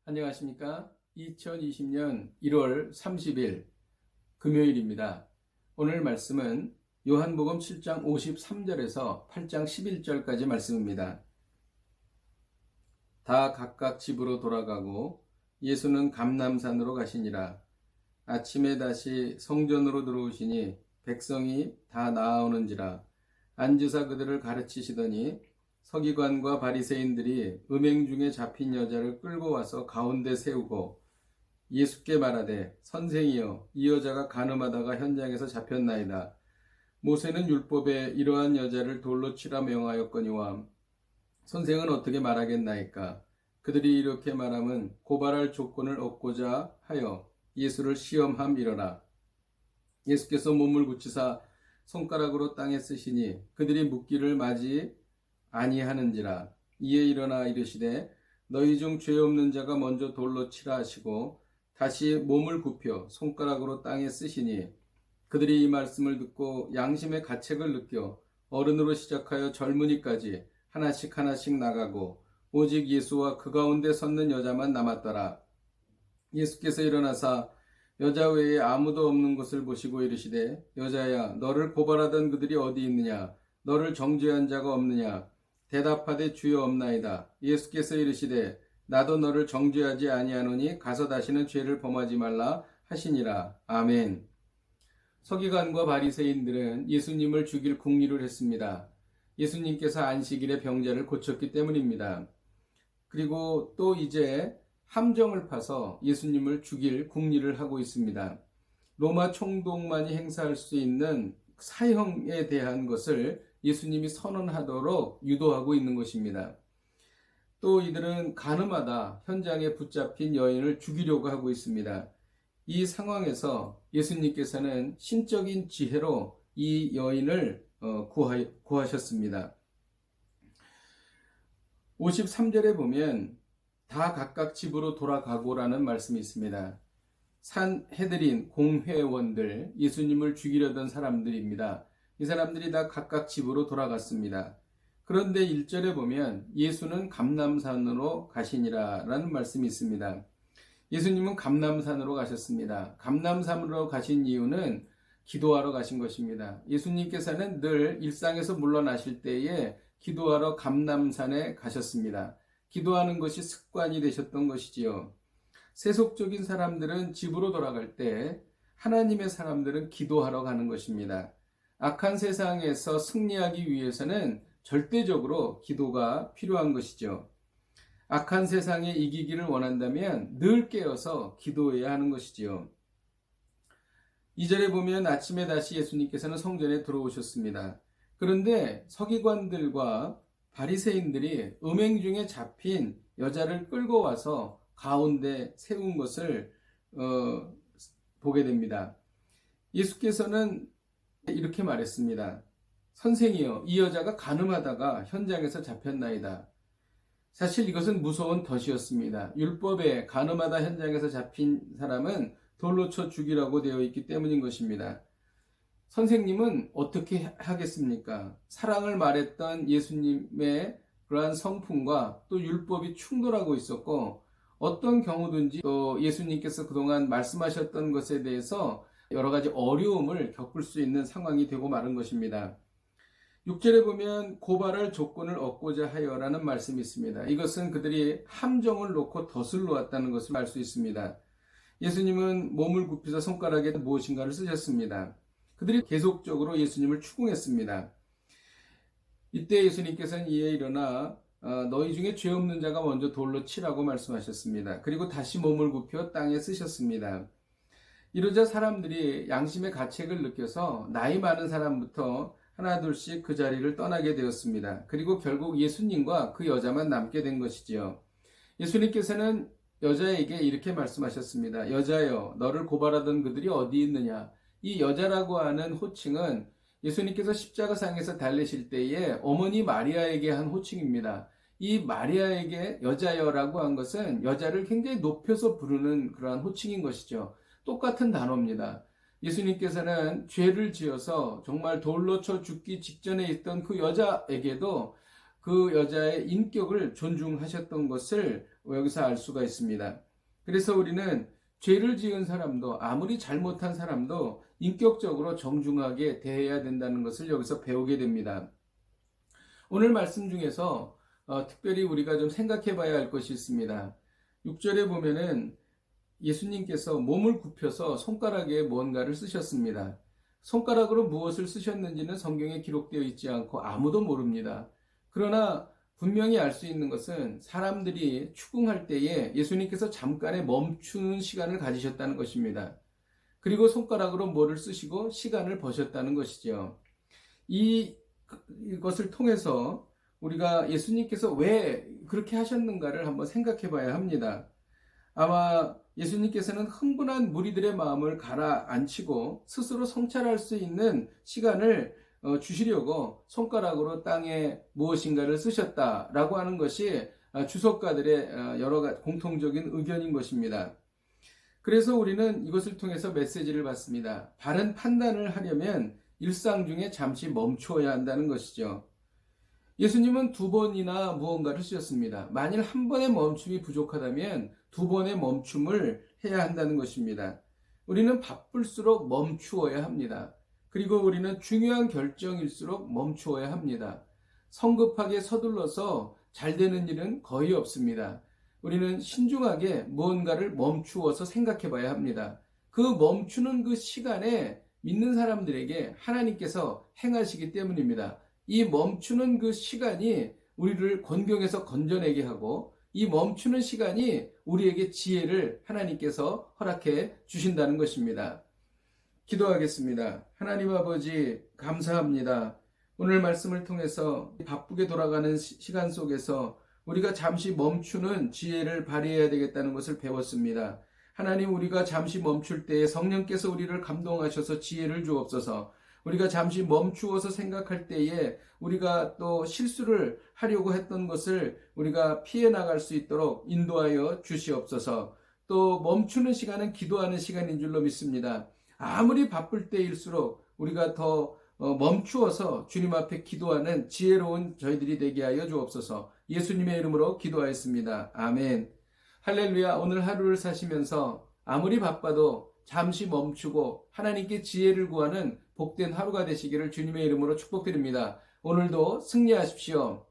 안녕하십니까? 2020년 1월 30일 금요일입니다. 오늘 말씀은 요한복음 7장 53절에서 8장 11절까지 말씀입니다. 다 각각 집으로 돌아가고 예수는 감람산으로 가시니라. 아침에 다시 성전으로 들어오시니 백성이 다 나아오는지라. 앉으사 그들을 가르치시더니 서기관과 바리새인들이 음행 중에 잡힌 여자를 끌고 와서 가운데 세우고 예수께 말하되 선생이여 이 여자가 간음하다가 현장에서 잡혔나이다. 모세는 율법에 이러한 여자를 돌로 치라 명하였거니와 선생은 어떻게 말하겠나이까. 그들이 이렇게 말함은 고발할 조건을 얻고자 하여 예수를 시험함이러라. 예수께서 몸을 붙이사 손가락으로 땅에 쓰시니 그들이 묻기를 마지 아니하는지라. 이에 일어나 이르시되 너희 중 죄 없는 자가 먼저 돌로 치라 하시고 다시 몸을 굽혀 손가락으로 땅에 쓰시니 그들이 이 말씀을 듣고 양심의 가책을 느껴 어른으로 시작하여 젊은이까지 하나씩 하나씩 나가고 오직 예수와 그 가운데 섰는 여자만 남았더라. 예수께서 일어나사 여자 외에 아무도 없는 것을 보시고 이르시되 여자야 너를 고발하던 그들이 어디 있느냐. 너를 정죄한 자가 없느냐. 대답하되 주여 없나이다. 예수께서 이르시되 나도 너를 정죄하지 아니하노니 가서 다시는 죄를 범하지 말라 하시니라. 아멘. 서기관과 바리새인들은 예수님을 죽일 궁리를 했습니다. 예수님께서 안식일에 병자를 고쳤기 때문입니다. 그리고 또 이제 함정을 파서 예수님을 죽일 궁리를 하고 있습니다. 로마 총독만이 행사할 수 있는 사형에 대한 것을 예수님이 선언하도록 유도하고 있는 것입니다. 또 이들은 간음하다 현장에 붙잡힌 여인을 죽이려고 하고 있습니다. 이 상황에서 예수님께서는 신적인 지혜로 이 여인을 구하셨습니다. 53절에 보면 다 각각 집으로 돌아가고라는 말씀이 있습니다. 산헤드린 공회원들, 예수님을 죽이려던 사람들입니다. 이 사람들이 다 각각 집으로 돌아갔습니다. 그런데 1절에 보면 예수는 감람산으로 가시니라 라는 말씀이 있습니다. 예수님은 감람산으로 가셨습니다. 감람산으로 가신 이유는 기도하러 가신 것입니다. 예수님께서는 늘 일상에서 물러나실 때에 기도하러 감람산에 가셨습니다. 기도하는 것이 습관이 되셨던 것이지요. 세속적인 사람들은 집으로 돌아갈 때 하나님의 사람들은 기도하러 가는 것입니다. 악한 세상에서 승리하기 위해서는 절대적으로 기도가 필요한 것이죠. 악한 세상에 이기기를 원한다면 늘 깨어서 기도해야 하는 것이지요. 2절에 보면 아침에 다시 예수님께서는 성전에 들어오셨습니다. 그런데 서기관들과 바리새인들이 음행 중에 잡힌 여자를 끌고 와서 가운데 세운 것을 보게 됩니다. 예수께서는 이렇게 말했습니다. 선생이여 이 여자가 간음하다가 현장에서 잡혔나이다. 사실 이것은 무서운 덫이었습니다. 율법에 간음하다 현장에서 잡힌 사람은 돌로 쳐 죽이라고 되어 있기 때문인 것입니다. 선생님은 어떻게 하겠습니까? 사랑을 말했던 예수님의 그러한 성품과 또 율법이 충돌하고 있었고 어떤 경우든지 또 예수님께서 그동안 말씀하셨던 것에 대해서 여러 가지 어려움을 겪을 수 있는 상황이 되고 마른 것입니다. 6절에 보면 고발할 조건을 얻고자 하여라는 말씀이 있습니다. 이것은 그들이 함정을 놓고 덫을 놓았다는 것을 알 수 있습니다. 예수님은 몸을 굽히사 손가락에 무엇인가를 쓰셨습니다. 그들이 계속적으로 예수님을 추궁했습니다. 이때 예수님께서는 이에 일어나 너희 중에 죄 없는 자가 먼저 돌로 치라고 말씀하셨습니다. 그리고 다시 몸을 굽혀 땅에 쓰셨습니다. 이러자 사람들이 양심의 가책을 느껴서 나이 많은 사람부터 하나 둘씩 그 자리를 떠나게 되었습니다. 그리고 결국 예수님과 그 여자만 남게 된 것이지요. 예수님께서는 여자에게 이렇게 말씀하셨습니다. 여자여 너를 고발하던 그들이 어디 있느냐. 이 여자라고 하는 호칭은 예수님께서 십자가상에서 달리실 때에 어머니 마리아에게 한 호칭입니다. 이 마리아에게 여자여라고 한 것은 여자를 굉장히 높여서 부르는 그러한 호칭인 것이죠. 똑같은 단어입니다. 예수님께서는 죄를 지어서 정말 돌로 쳐 죽기 직전에 있던 그 여자에게도 그 여자의 인격을 존중하셨던 것을 여기서 알 수가 있습니다. 그래서 우리는 죄를 지은 사람도 아무리 잘못한 사람도 인격적으로 정중하게 대해야 된다는 것을 여기서 배우게 됩니다. 오늘 말씀 중에서 특별히 우리가 좀 생각해 봐야 할 것이 있습니다. 6절에 보면은 예수님께서 몸을 굽혀서 손가락에 무언가를 쓰셨습니다. 손가락으로 무엇을 쓰셨는지는 성경에 기록되어 있지 않고 아무도 모릅니다. 그러나 분명히 알 수 있는 것은 사람들이 추궁할 때에 예수님께서 잠깐의 멈추는 시간을 가지셨다는 것입니다. 그리고 손가락으로 뭐를 쓰시고 시간을 버셨다는 것이죠. 이것을 통해서 우리가 예수님께서 왜 그렇게 하셨는가를 한번 생각해 봐야 합니다. 아마 예수님께서는 흥분한 무리들의 마음을 가라앉히고 스스로 성찰할 수 있는 시간을 주시려고 손가락으로 땅에 무엇인가를 쓰셨다라고 하는 것이 주석가들의 여러 공통적인 의견인 것입니다. 그래서 우리는 이것을 통해서 메시지를 받습니다. 바른 판단을 하려면 일상 중에 잠시 멈추어야 한다는 것이죠. 예수님은 2번이나 무언가를 쓰셨습니다. 만일 한 번의 멈춤이 부족하다면 2번의 멈춤을 해야 한다는 것입니다. 우리는 바쁠수록 멈추어야 합니다. 그리고 우리는 중요한 결정일수록 멈추어야 합니다. 성급하게 서둘러서 잘 되는 일은 거의 없습니다. 우리는 신중하게 무언가를 멈추어서 생각해 봐야 합니다. 그 멈추는 그 시간에 믿는 사람들에게 하나님께서 행하시기 때문입니다. 이 멈추는 그 시간이 우리를 곤경에서 건져내게 하고 이 멈추는 시간이 우리에게 지혜를 하나님께서 허락해 주신다는 것입니다. 기도하겠습니다. 하나님 아버지 감사합니다. 오늘 말씀을 통해서 바쁘게 돌아가는 시간 속에서 우리가 잠시 멈추는 지혜를 발휘해야 되겠다는 것을 배웠습니다. 하나님, 우리가 잠시 멈출 때에 성령께서 우리를 감동하셔서 지혜를 주옵소서. 우리가 잠시 멈추어서 생각할 때에 우리가 또 실수를 하려고 했던 것을 우리가 피해 나갈 수 있도록 인도하여 주시옵소서. 또 멈추는 시간은 기도하는 시간인 줄로 믿습니다. 아무리 바쁠 때일수록 우리가 더 멈추어서 주님 앞에 기도하는 지혜로운 저희들이 되게 하여 주옵소서. 예수님의 이름으로 기도하였습니다. 아멘. 할렐루야. 오늘 하루를 사시면서 아무리 바빠도 잠시 멈추고 하나님께 지혜를 구하는 복된 하루가 되시기를 주님의 이름으로 축복드립니다. 오늘도 승리하십시오.